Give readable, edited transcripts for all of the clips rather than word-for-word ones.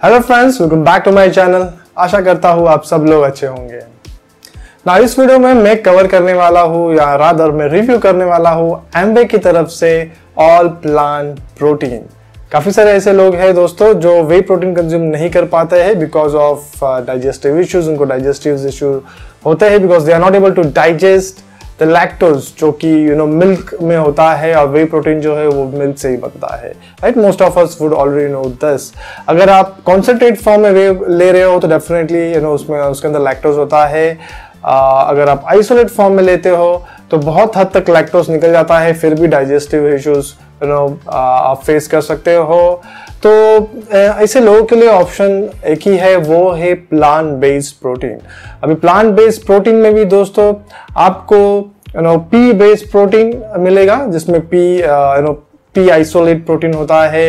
Hello friends, welcome back to my channel. आशा करता हूँ आप सब लोग अच्छे होंगे। ना इस वीडियो में मैं कवर करने वाला हूँ या रादर मैं रिव्यू करने वाला हूँ एम्बे की तरफ से ऑल प्लांट प्रोटीन। काफी सारे ऐसे लोग हैं दोस्तों जो वे प्रोटीन कंज्यूम नहीं कर पाते हैं बिकॉज ऑफ डाइजेस्टिव इश्यूज। उनको डाइजेस्टिव इशू होते हैं because they are not able to digest the lactose जो कि मिल्क में होता है और वे प्रोटीन जो है वो मिल्क से ही बनता है, right. Most of us would already know this. अगर आप कॉन्सेंट्रेट फॉर्म में वे ले रहे हो तो डेफिनेटली उसमें उसके अंदर लैक्टोज होता है। अगर आप आइसोलेट फॉर्म में लेते हो तो बहुत हद तक लैक्टोज निकल जाता है, फिर भी डाइजेस्टिव इश्यूज आप फेस कर सकते हो। तो ऐसे लोगों के लिए ऑप्शन एक ही है, वो है प्लांट बेस्ड प्रोटीन। अभी प्लांट बेस्ड प्रोटीन में भी दोस्तों आपको पी बेस्ड प्रोटीन मिलेगा जिसमें पी आइसोलेट प्रोटीन होता है,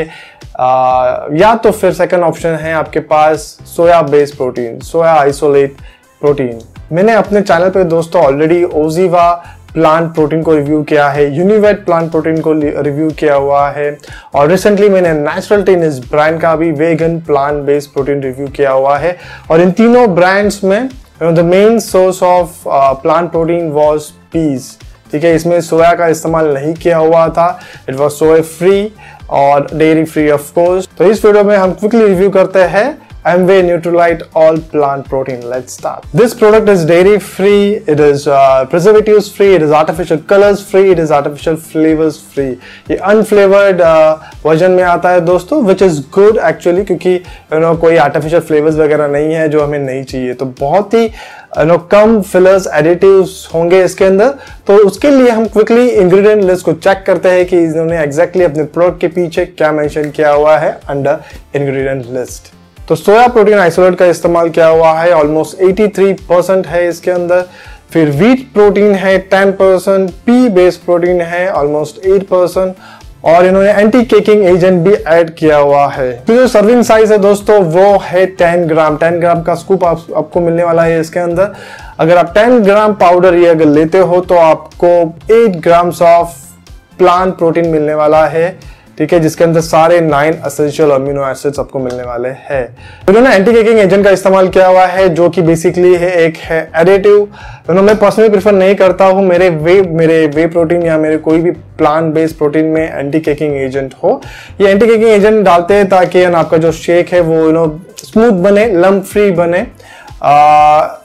या तो फिर सेकंड ऑप्शन है आपके पास सोया बेस्ड प्रोटीन, सोया आइसोलेट प्रोटीन। मैंने अपने चैनल पे दोस्तों ऑलरेडी ओजीवा प्लांट प्रोटीन को रिव्यू किया है, यूनिवेट प्लांट प्रोटीन को रिव्यू किया हुआ है और रिसेंटली मैंने नेचुरल टेन इस ब्रांड का भी vegan plant based protein review किया हुआ है। और इन तीनों ब्रांड्स में the main source of plant protein was peas, ठीक है। इसमें सोया का इस्तेमाल नहीं किया हुआ था, इट वाज सोया फ्री और डेयरी फ्री ऑफ कोर्स। तो इस वीडियो में हम क्विकली रिव्यू करते हैं Amway Nutrilite All Plant Protein. Let's start. This product is dairy free, it is preservatives free, it is artificial colors free, it is artificial flavors free. ये unflavored version में आता है दोस्तों, which is good actually, क्योंकि कोई artificial flavors वगैरह नहीं है जो हमें नहीं चाहिए। तो बहुत ही कम फिलर्स एडिटिव्स होंगे इसके अंदर। तो उसके लिए हम क्विकली इंग्रेडिएंट लिस्ट को चेक करते हैं कि इन्होंने एग्जैक्टली अपने प्रोडक्ट के पीछे क्या मेंशन किया हुआ है अंडर इंग्रेडिएंट लिस्ट। तो सोया प्रोटीन आइसोलेट का इस्तेमाल किया हुआ है, ऑलमोस्ट 83% है इसके अंदर। फिर व्हीट प्रोटीन है 10%, पी बेस्ड प्रोटीन है ऑलमोस्ट 8% और इन्होंने एंटी केकिंग एजेंट भी ऐड किया हुआ है। तो जो सर्विंग साइज है दोस्तों वो है 10 ग्राम। 10 ग्राम का स्कूप आपको मिलने वाला है इसके अंदर। अगर आप 10 ग्राम पाउडर ये अगर लेते हो तो आपको 8 ग्राम्स ऑफ प्लांट प्रोटीन मिलने वाला है, ठीक है, जिसके अंदर सारे 9 एसेंशियल अमीनो एसिड्स आपको मिलने वाले हैं। इन्होंने एंटी केकिंग एजेंट का इस्तेमाल किया हुआ है जो कि बेसिकली है एक है एडिटिव। मैं पर्सनली प्रेफर नहीं करता हूँ मेरे वे प्रोटीन या मेरे कोई भी प्लांट बेस्ड प्रोटीन में एंटी केकिंग एजेंट हो। ये एंटी केकिंग एजेंट डालते हैं ताकि आपका जो शेक है वो स्मूथ बने, लम्प फ्री बने।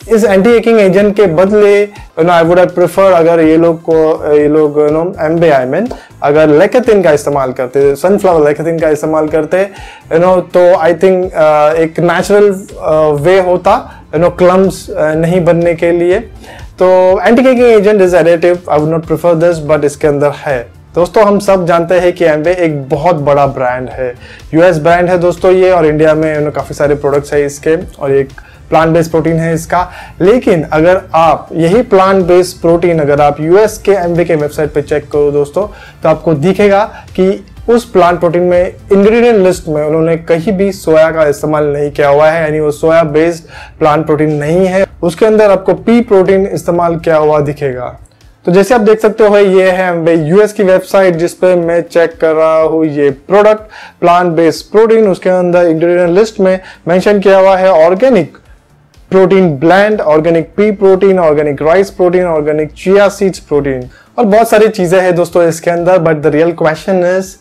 इस एंटी केकिंग एजेंट के बदले आई वुड प्रेफर अगर ये लोग एम्बे अगर लेकेथिन का इस्तेमाल करते, सनफ्लावर लेकेथिन का इस्तेमाल करते तो आई थिंक एक नेचुरल वे होता क्लम्स नहीं बनने के लिए। तो anti caking agent is additive, I would not prefer this, but इसके अंदर है। दोस्तों हम सब जानते हैं कि एम्बे एक बहुत बड़ा ब्रांड है, यूएस ब्रांड है दोस्तों ये, और इंडिया में काफी सारे प्रोडक्ट्स है इसके और एक प्लांट बेस्ड प्रोटीन है इसका। लेकिन अगर आप यही प्लांट बेस्ड प्रोटीन अगर आप यूएस के एम्बे के वेबसाइट पे चेक करो दोस्तों तो आपको दिखेगा कि उस प्लांट प्रोटीन में इंग्रेडिएंट लिस्ट में उन्होंने कहीं भी सोया का इस्तेमाल नहीं किया हुआ है, यानी वो सोया बेस्ड प्लांट प्रोटीन नहीं है। उसके अंदर आपको पी प्रोटीन इस्तेमाल किया हुआ दिखेगा। तो जैसे आप देख सकते हो ये है एम्बे यूएस की वेबसाइट जिस पे मैं चेक कर रहा हूँ ये प्रोडक्ट प्लांट बेस्ड प्रोटीन। उसके अंदर इंग्रेडिएंट लिस्ट में मेंशन किया हुआ है organic protein blend, organic P protein, organic rice protein, organic chia seeds protein और बहुत सारी चीजें हैं दोस्तों इसके अंदर। But the real question is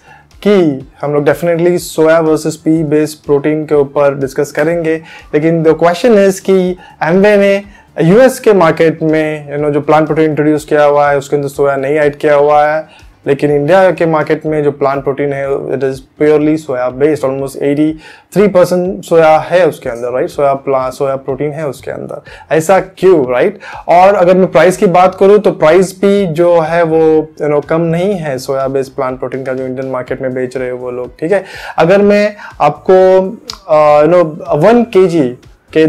कि हम लोग डेफिनेटली सोया वर्सेस पी बेस्ड प्रोटीन के ऊपर डिस्कस करेंगे, लेकिन द क्वेश्चन इज कि एम्बे ने यूएस के मार्केट में जो प्लांट प्रोटीन इंट्रोड्यूस किया हुआ है उसके अंदर सोया नहीं ऐड किया हुआ है, लेकिन इंडिया के मार्केट में जो प्लांट प्रोटीन है it is purely soya based. Almost 83% सोया है उसके अंदर, राइट। सोया प्रोटीन है उसके अंदर। ऐसा क्यों, राइट। और अगर मैं प्राइस की बात करूं तो प्राइस भी जो है वो कम नहीं है सोया बेस्ड प्लांट प्रोटीन का जो इंडियन मार्केट में बेच रहे हो वो लोग, ठीक है। अगर मैं आपको 1 kg के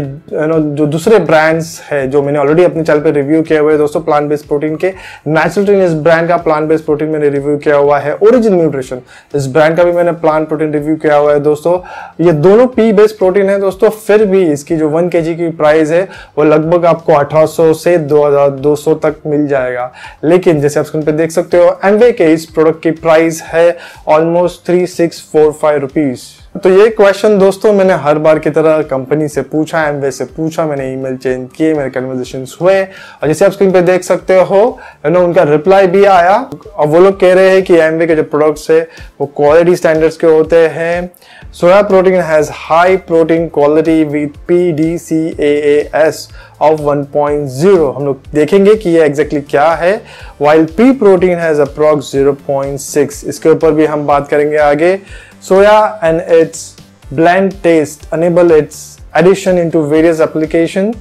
जो दूसरे ब्रांड्स है जो मैंने ऑलरेडी अपने चैनल पे रिव्यू किया हुआ है दोस्तों प्लांट बेस्ड प्रोटीन के, नेचुरल टेन इस ब्रांड का प्लांट बेस्ड प्रोटीन मैंने रिव्यू किया हुआ है, ओरिजिन न्यूट्रिशन इस ब्रांड का भी मैंने प्लांट प्रोटीन रिव्यू किया हुआ है दोस्तों। ये दोनों पी बेस्ड प्रोटीन है दोस्तों, फिर भी इसकी जो 1 kg की प्राइस है वो लगभग आपको 1800 से 2200 तक मिल जाएगा। लेकिन जैसे आप स्क्रीन पे देख सकते हो एम्बे के इस प्रोडक्ट की प्राइस है ऑलमोस्ट 3645 रुपीज, तो ये क्वेश्चन दोस्तों मैंने हर बार की तरह कंपनी से पूछा, एमवे से पूछा, मैंने ईमेल चेंज किए, मेरे कन्वर्सेशंस हुए और जैसे आप स्क्रीन पे देख सकते हो उनका रिप्लाई भी आया और वो लोग कह रहे हैं कि एमवे के जो प्रोडक्ट्स है वो क्वालिटी स्टैंडर्ड्स के होते हैं। Soya protein has high protein quality with PDCAAS of 1.0। हम लोग देखेंगे कि ये एग्जैक्टली क्या है। while pea protein has approx 0.6, इसके ऊपर भी हम बात करेंगे आगे। Soya and its bland taste enable its addition into various applications.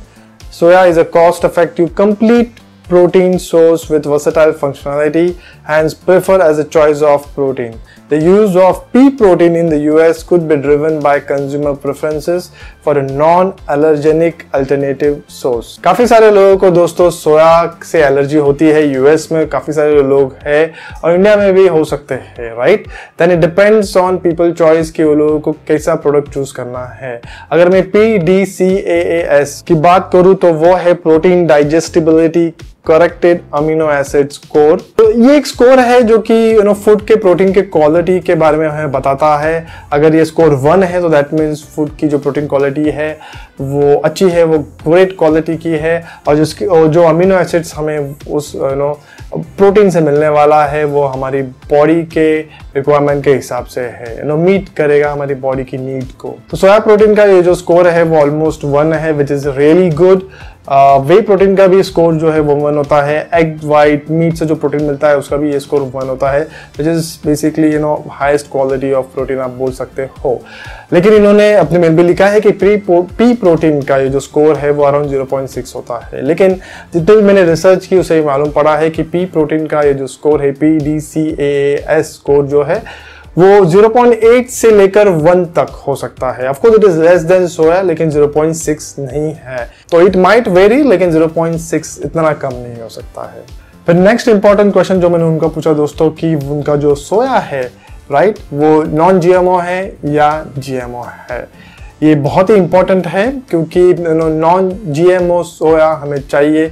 Soya is a cost-effective, complete protein source with versatile functionality, hence preferred as a choice of protein. The use of pea protein in the US could be driven by consumer preferences for a non-allergenic alternative source. काफी सारे लोगों को दोस्तों सोया से allergy होती है, US में काफी सारे लोग हैं और इंडिया में भी हो सकते हैं, right? Then it depends on people choice कि वो लोगों को कैसा प्रोडक्ट चूज करना है। अगर मैं PDCAAS की बात करूं तो वो है protein digestibility corrected amino acid score. तो ये एक स्कोर है जो कि फूड के प्रोटीन के क्वालिटी के बारे में हमें बताता है। अगर ये स्कोर 1 है तो दैट मीन्स फूड की जो प्रोटीन क्वालिटी है वो अच्छी है, वो ग्रेट क्वालिटी की है और जो अमीनो एसिड्स हमें उस प्रोटीन से मिलने वाला है वो हमारी बॉडी के रिक्वायरमेंट के हिसाब से है, मीट करेगा हमारी बॉडी की नीड को। तो सोया प्रोटीन का ये जो स्कोर है वो ऑलमोस्ट 1 है, which is really good. Way protein का भी स्कोर जो है वो 1 होता है। एग वाइट मीट से जो प्रोटीन मिलता है उसका भी ये स्कोर 1 होता है, which is basically highest quality of protein आप बोल सकते हो। लेकिन इन्होंने अपने में भी लिखा है कि पी प्रोटीन का ये जो स्कोर है वो अराउंड 0.6 होता है। लेकिन जितने भी मैंने रिसर्च की उसे मालूम पड़ा है कि पी प्रोटीन का ये जो स्कोर है PDCAAS स्कोर जो है वो 0.8 से लेकर 1 तक हो सकता है। Of course it is less than soya, लेकिन 0.6 नहीं है। तो इट माइट वेरी, लेकिन 0.6 इतना कम नहीं हो सकता है। फिर नेक्स्ट इंपॉर्टेंट क्वेश्चन जो मैंने उनका पूछा दोस्तों कि उनका जो सोया है, राइट, वो नॉन GMO है या GMO है। ये बहुत ही इंपॉर्टेंट है क्योंकि नॉन GMO सोया हमें चाहिए।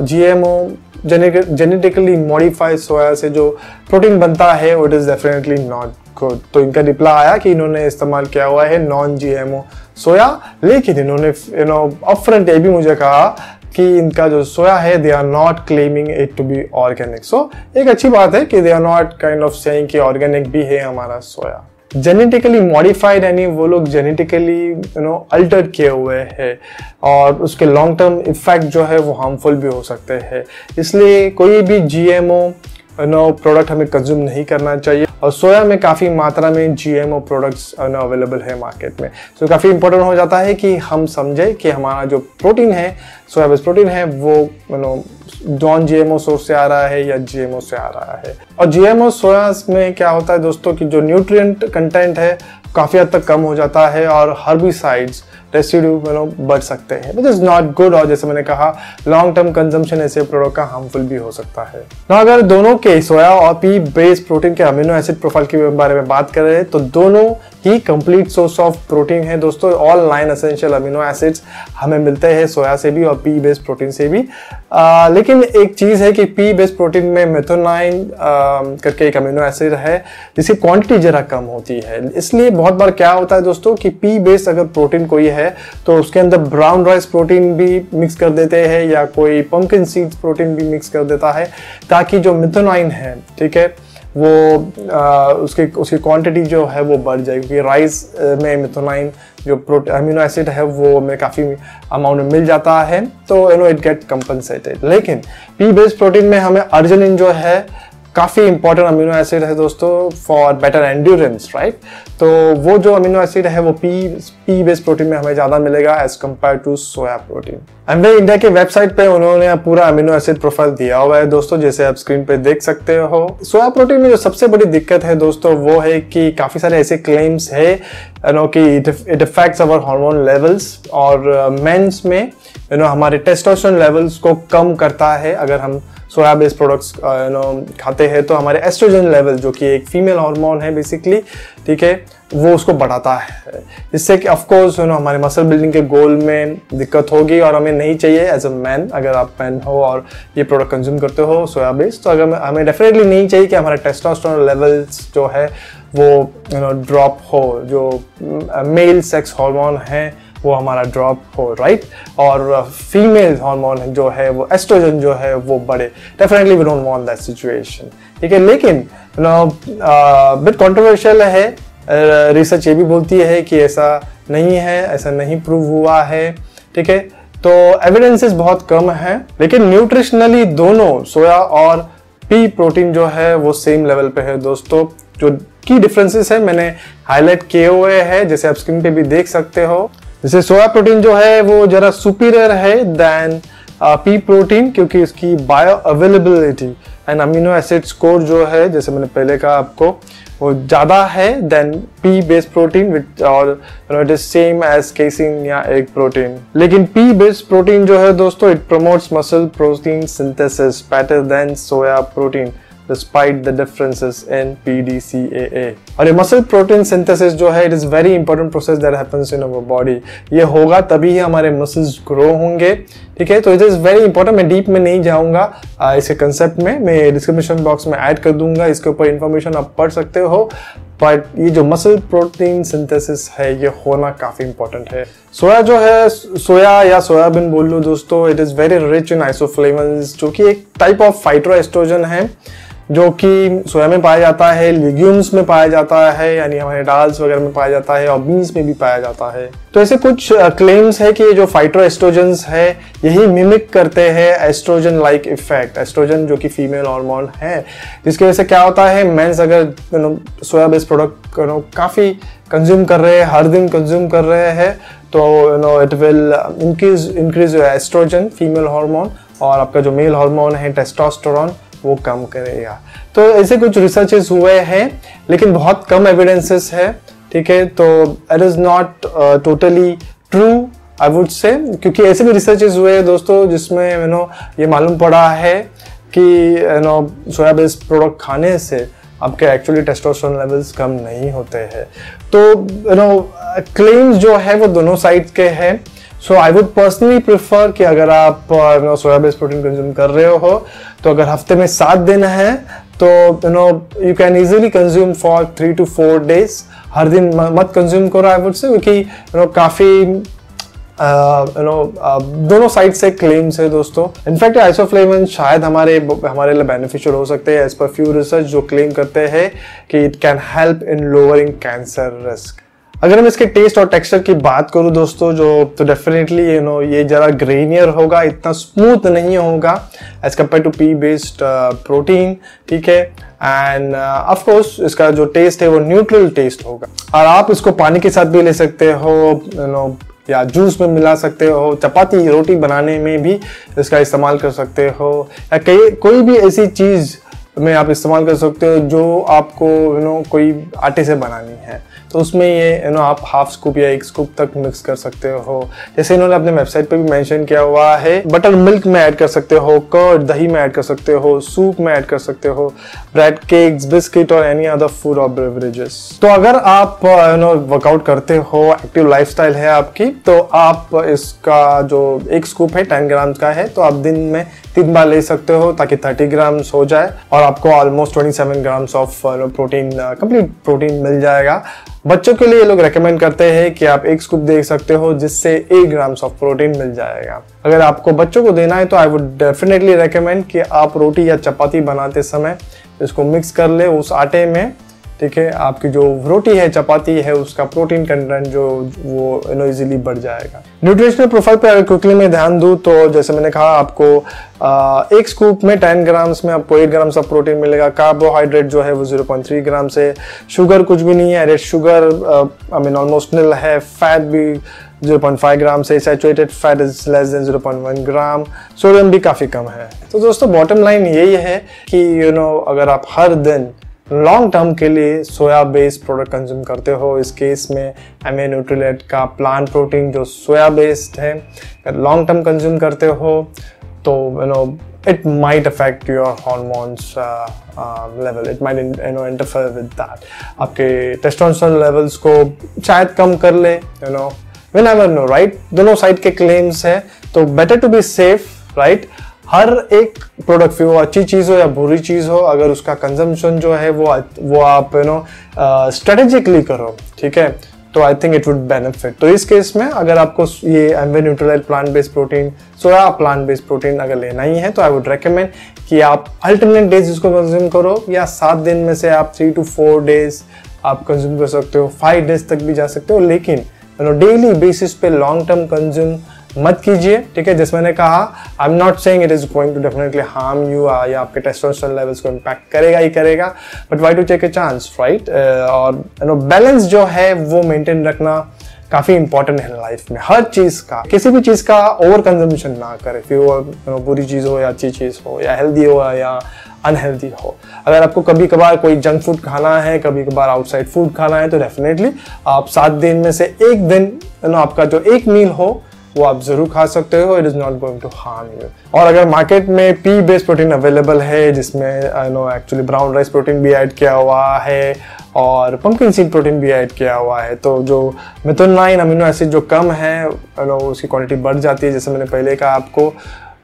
GMO जेनेटिकली मॉडिफाइड सोया से जो प्रोटीन बनता है it is definitely not good. तो इनका रिप्लाई आया कि इन्होंने इस्तेमाल किया हुआ है नॉन GMO सोया, लेकिन इन्होंने अपफ्रंट ये भी मुझे कहा कि इनका जो सोया है they are not claiming it to be organic. So एक अच्छी बात है कि they are not kind of saying कि ऑर्गेनिक भी है हमारा सोया। जेनेटिकली मॉडिफाइड यानी वो लोग जेनेटिकली अल्टर किए हुए हैं और उसके लॉन्ग टर्म इफेक्ट जो है वो हार्मफुल भी हो सकते हैं। इसलिए कोई भी GMO प्रोडक्ट हमें कंज्यूम नहीं करना चाहिए और सोया में काफ़ी मात्रा में GMO प्रोडक्ट्स अवेलेबल है मार्केट में। तो काफ़ी इंपॉर्टेंट हो जाता है कि हम समझें कि हमारा जो प्रोटीन है, सोया बेस्ड प्रोटीन है, वो नॉन GMO सोर्स से आ रहा है या GMO से आ रहा है। और GMO सोया में क्या होता है दोस्तों कि जो न्यूट्रिएंट कंटेंट है काफ़ी हद तक कम हो जाता है और हर्बिसाइड्स रेसिड्यू बढ़ सकते हैं, विच इज नॉट गुड। और जैसे मैंने कहा लॉन्ग टर्म कंजम्पशन ऐसे प्रोडक्ट का हार्मफुल भी हो सकता है ना। अगर दोनों के सोया और पी बेस्ड प्रोटीन के अमीनो एसिड प्रोफाइल के बारे में बात कर रहे हैं तो दोनों ही कंप्लीट सोर्स ऑफ प्रोटीन है दोस्तों। ऑल 9 एसेंशियल अमीनो एसिड्स हमें मिलते हैं सोया से भी और पी बेस्ड प्रोटीन से भी। लेकिन एक चीज है कि पी बेस्ड प्रोटीन में मेथोनाइन करके एक अमीनो एसिड है जिसकी क्वांटिटी जरा कम होती है। इसलिए बहुत बार क्या होता है दोस्तों कि पी बेस्ड अगर प्रोटीन कोई है तो उसके अंदर ब्राउन राइस प्रोटीन भी मिक्स कर देते हैं या कोई पंपकिन सीड्स प्रोटीन भी मिक्स कर देता है ताकि जो मेथोनाइन है, ठीक है, वो उसकी क्वांटिटी जो है वो बढ़ जाए, क्योंकि राइस में मेथोनाइन जो अमीनो एसिड है वो हमें काफ़ी अमाउंट में मिल जाता है, तो इट गेट कंपनसेटेड। लेकिन पी बेस्ड प्रोटीन में हमें अर्जिनिन जो है काफ़ी इंपॉर्टेंट अमीनो एसिड है दोस्तों फॉर बेटर एंड्योरेंस, राइट। तो वो जो अमीनो एसिड है वो पी बेस्ड प्रोटीन में हमें ज़्यादा मिलेगा as compare to soya protein. Amway India के वेबसाइट पे उन्होंने पूरा अमीनो एसिड प्रोफाइल दिया हुआ है दोस्तों, जैसे आप स्क्रीन पे देख सकते हो। सोया प्रोटीन में जो सबसे बड़ी दिक्कत है दोस्तों वो है कि काफ़ी सारे ऐसे क्लेम्स है कि it affects our hormone levels और मेंस में हमारे टेस्टोस्टेरोन लेवल्स को कम करता है। अगर हम सोया बेस्ड प्रोडक्ट्स खाते हैं तो हमारे एस्ट्रोजन लेवल जो कि एक फीमेल हार्मोन है बेसिकली, ठीक है, वो उसको बढ़ाता है, जिससे कि ऑफकोर्स हमारे मसल बिल्डिंग के गोल में दिक्कत होगी और हमें नहीं चाहिए एज अ मैन। अगर आप मैन हो और ये प्रोडक्ट कंज्यूम करते हो सोया बेस्ड, तो अगर हमें डेफिनेटली नहीं चाहिए कि हमारा टेस्टोस्टेरोन लेवल्स जो है वो ड्रॉप हो, जो मेल सेक्स हार्मोन है वो हमारा ड्रॉप हो, राइट, और फीमेल हार्मोन जो है वो एस्ट्रोजन जो है वो बढ़े। Definitely we don't want that situation, ठीक है। लेकिन बिट कंट्रोवर्शियल है, रिसर्च ये भी बोलती है कि ऐसा नहीं है, ऐसा नहीं प्रूव हुआ है, ठीक है। तो एविडेंसेस बहुत कम है, लेकिन न्यूट्रिशनली दोनों सोया और पी प्रोटीन जो है वो सेम लेवल पे है दोस्तों। जो की डिफरेंसेस है मैंने हाईलाइट किए हुए हैं, जैसे आप स्क्रीन पे भी देख सकते हो। जैसे सोया प्रोटीन जो है वो जरा सुपीरियर है देन पी प्रोटीन, क्योंकि उसकी bio availability and amino acid score जो है, जैसे मैंने पहले कहा आपको, वो ज़्यादा है than pea based protein which और it is same as casein या एग प्रोटीन। लेकिन पी बेस्ड प्रोटीन जो है दोस्तों, it promotes muscle protein synthesis better than soya protein despite the differences in PDCAA। और ये मसल प्रोटीन सिंथेसिस जो है, it is very important process that happens in our body. ये होगा तभी ही हमारे मसल्स ग्रो होंगे, ठीक है। तो इट इज वेरी इंपॉर्टेंट। मैं डीप में नहीं जाऊंगा इसके कंसेप्ट में, मैं डिस्क्रिप्शन बॉक्स में ऐड कर दूंगा, इसके ऊपर इंफॉर्मेशन आप पढ़ सकते हो। बट ये जो मसल प्रोटीन सिंथेसिस है ये होना काफी इंपॉर्टेंट है। सोया जो है, सोया या सोयाबीन बोल लो दोस्तों, it is very rich in isoflavones, जो कि एक टाइप ऑफ फाइटोएस्ट्रोजन है जो कि सोया में पाया जाता है, लिग्यूम्स में पाया जाता है, यानी हमारे दाल्स वगैरह में पाया जाता है, और बीन्स में भी पाया जाता है। तो ऐसे कुछ क्लेम्स है कि ये जो फाइटोएस्ट्रोजन्स है यही मिमिक करते हैं एस्ट्रोजन लाइक इफेक्ट, एस्ट्रोजन जो कि फीमेल हार्मोन है, जिसकी वजह से क्या होता है, मेंस अगर सोया बेस्ड प्रोडक्ट काफी कंज्यूम कर रहे हैं, हर दिन कंज्यूम कर रहे हैं, तो it will increase oestrogen female hormone, और आपका जो मेल हार्मोन है टेस्टोस्टेरोन वो कम करेगा। तो ऐसे कुछ रिसर्चेस हुए हैं, लेकिन बहुत कम एविडेंसेस है, ठीक है। तो it is not totally true I would say, क्योंकि ऐसे भी रिसर्चेस हुए हैं दोस्तों जिसमें ये मालूम पड़ा है कि सोया बेस्ड प्रोडक्ट खाने से आपके एक्चुअली टेस्टोस्टेरोन लेवल्स कम नहीं होते हैं। तो क्लेम्स जो है वो दोनों साइड के हैं। सो आई वुड पर्सनली प्रेफर कि अगर आप सोया बेस्ड प्रोटीन कंज्यूम कर रहे हो, तो अगर हफ्ते में 7 दिन है तो you can easily consume for 3 to 4 days। हर दिन मत कंज्यूम करो आई वुड से, क्योंकि काफी दोनों साइड से क्लेम्स है दोस्तों। इनफैक्ट आइसोफ्लेवोन शायद हमारे लिए बेनिफिशियल हो सकते हैं एज पर फ्यू रिसर्च, जो क्लेम करते हैं कि it can help in lowering cancer risk. अगर मैं इसके टेस्ट और टेक्सचर की बात करूं दोस्तों, तो डेफिनेटली ये जरा ग्रेनियर होगा, इतना स्मूथ नहीं होगा as compare to pea based protein, ठीक है। एंड ऑफ कोर्स इसका जो टेस्ट है वो न्यूट्रल टेस्ट होगा, और आप इसको पानी के साथ भी ले सकते हो, या जूस में मिला सकते हो, चपाती रोटी बनाने में भी इसका इस्तेमाल कर सकते हो, या कोई भी ऐसी चीज में आप इस्तेमाल कर सकते हो जो आपको कोई आटे से बनानी है, तो उसमें ये आप हाफ स्कूप या 1 स्कूप तक मिक्स कर सकते हो। जैसे इन्होंने अपने वेबसाइट पे भी मेंशन किया हुआ है, बटर मिल्क में ऐड कर सकते हो, कर्ड दही में ऐड कर सकते हो, सूप में ऐड कर सकते हो, ब्रेड, केक्स, बिस्किट और एनी अदर फूड और बेवरेजेस। तो अगर आप वर्कआउट करते हो, एक्टिव लाइफस्टाइल है आपकी, तो आप इसका जो 1 स्कूप है 10 ग्राम का है, तो आप दिन में 3 बार ले सकते हो ताकि 30 ग्राम्स हो जाए, और आपको almost 27 grams of protein, complete protein मिल जाएगा। बच्चों के लिए ये लोग रेकमेंड करते हैं कि आप 1 स्कूप दे सकते हो, जिससे 1 ग्राम्स ऑफ प्रोटीन मिल जाएगा। अगर आपको बच्चों को देना है तो आई वुड डेफिनेटली रेकमेंड कि आप रोटी या चपाती बनाते समय इसको मिक्स कर ले उस आटे में, ठीक है। आपकी जो रोटी है, चपाती है, उसका प्रोटीन कंटेंट जो वो इजीली बढ़ जाएगा। न्यूट्रिशनल प्रोफाइल पे अगर क्विकली में ध्यान दूं तो जैसे मैंने कहा, आपको 1 स्कूप में 10 ग्राम्स में आपको 8 ग्राम्स ऑफ प्रोटीन मिलेगा। कार्बोहाइड्रेट जो है वो 0.3 ग्राम्स है, शुगर कुछ भी नहीं है, एडेड शुगर ऑलमोस्ट निल है, फैट भी 0.5 ग्राम से, saturated fat is less then 0.1 gram, sodium भी काफी कम है। तो दोस्तों बॉटम लाइन यही है कि अगर आप हर दिन लॉन्ग टर्म के लिए सोया बेस्ड प्रोडक्ट कंज्यूम करते हो, इस केस में एमए न्यूट्रीलेट का प्लांट प्रोटीन जो सोया बेस्ड है, अगर लॉन्ग टर्म कंज्यूम करते हो तो it might affect your hormones level, it might interfere with that, आपके टेस्टोस्टेरोन लेवल्स को शायद कम कर ले, we never know, right? दोनों साइड के क्लेम्स है, तो better to be safe, right? हर एक प्रोडक्ट फिर वो अच्छी चीज़ हो या बुरी चीज़ हो, अगर उसका कंजम्पशन जो है वो आप स्ट्रेटेजिकली करो, ठीक है, तो I think it would benefit. तो इस केस में अगर आपको ये Amway Nutrilite plant based protein, soya plant based protein अगर लेना ही है, तो आई वुड रेकमेंड कि आप अल्टरनेट डेज इसको कंज्यूम करो, या 7 दिन में से आप 3 to 4 डेज आप कंज्यूम कर सकते हो, 5 डेज तक भी जा सकते हो, लेकिन डेली बेसिस पे लॉन्ग टर्म कंज्यूम मत कीजिए, ठीक है। जैसे मैंने कहा, I am not saying it is going to definitely harm you या आपके टेस्टोस्टेरोन लेवल्स को इम्पैक्ट करेगा ही करेगा, but why to take a chance, right. और बैलेंस जो है वो मेंटेन रखना काफ़ी इंपॉर्टेंट है लाइफ में। हर चीज़ का, किसी भी चीज़ का ओवर कंजम्पशन ना करें, फिर वो बुरी चीज़ हो या अच्छी चीज़ हो, या हेल्दी हो या अनहेल्दी हो। अगर आपको कभी कभार कोई जंक फूड खाना है, कभी कभार आउटसाइड फूड खाना है, तो डेफिनेटली आप 7 दिन में से एक दिन आपका जो एक मील हो वो आप जरूर खा सकते हो। It is not going to harm you. और अगर मार्केट में पी बेस्ड प्रोटीन अवेलेबल है, जिसमें एक्चुअली ब्राउन राइस प्रोटीन भी ऐड किया हुआ है और पंपकिन सीड प्रोटीन भी ऐड किया हुआ है, तो जो मेथोनाइन अमीनो एसिड जो कम है उसकी क्वांटिटी बढ़ जाती है, जैसे मैंने पहले कहा आपको।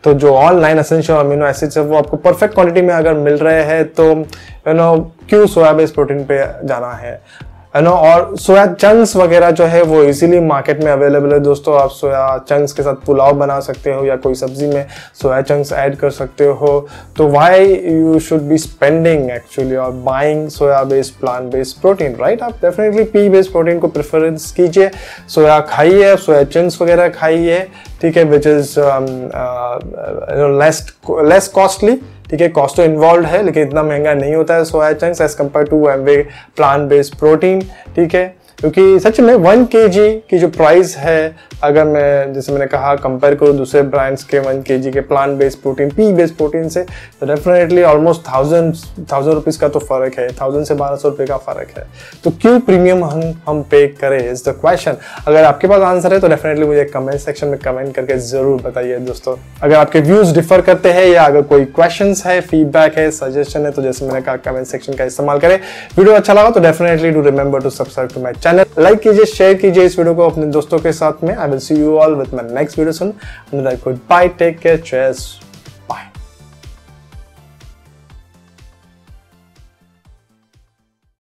तो जो ऑल 9 एसेंशियल अमीनो एसिड्स है वो आपको परफेक्ट क्वांटिटी में अगर मिल रहे हैं, तो क्यों सोया बेस्ड प्रोटीन पे जाना है, और सोया चंक्स वगैरह जो है वो इजीली मार्केट में अवेलेबल है दोस्तों। आप सोया चंक्स के साथ पुलाव बना सकते हो या कोई सब्जी में सोया चंक्स ऐड कर सकते हो। तो why you should be spending actually और buying soya based plant based protein, right. आप डेफिनेटली पी बेस्ड प्रोटीन को प्रेफरेंस कीजिए, सोया खाइए, सोया चंक्स वगैरह खाइए, ठीक है, विच इज लेस कॉस्टली, ठीक है। कॉस्ट तो इन्वॉल्व है लेकिन इतना महंगा नहीं होता है soya chunks as compare to Amway plant based protein, ठीक है। क्योंकि सच में 1 kg की जो प्राइस है, अगर मैं जैसे मैंने कहा कंपेयर करूँ दूसरे ब्रांड्स के 1 kg के plant based protein, P based protein से, तो डेफिनेटली ऑलमोस्ट 1000 रुपीज़ का तो फ़र्क है, 1000 से 1200 रुपये का फ़र्क है। तो क्यों प्रीमियम हम पे करें, इज द क्वेश्चन। अगर आपके पास आंसर है तो डेफिनेटली मुझे कमेंट सेक्शन में कमेंट करके ज़रूर बताइए दोस्तों। अगर आपके व्यूज़ डिफर करते हैं या अगर कोई क्वेश्चन है, फीडबैक है, सजेशन है, तो जैसे मैंने कहा कमेंट सेक्शन का इस्तेमाल करें। वीडियो अच्छा लगा तो definitely do remember to subscribe to my channel, like कीजिए, शेयर कीजिए इस वीडियो को अपने दोस्तों के साथ में। I will see you all with my next video soon. Goodbye, take care, cheers.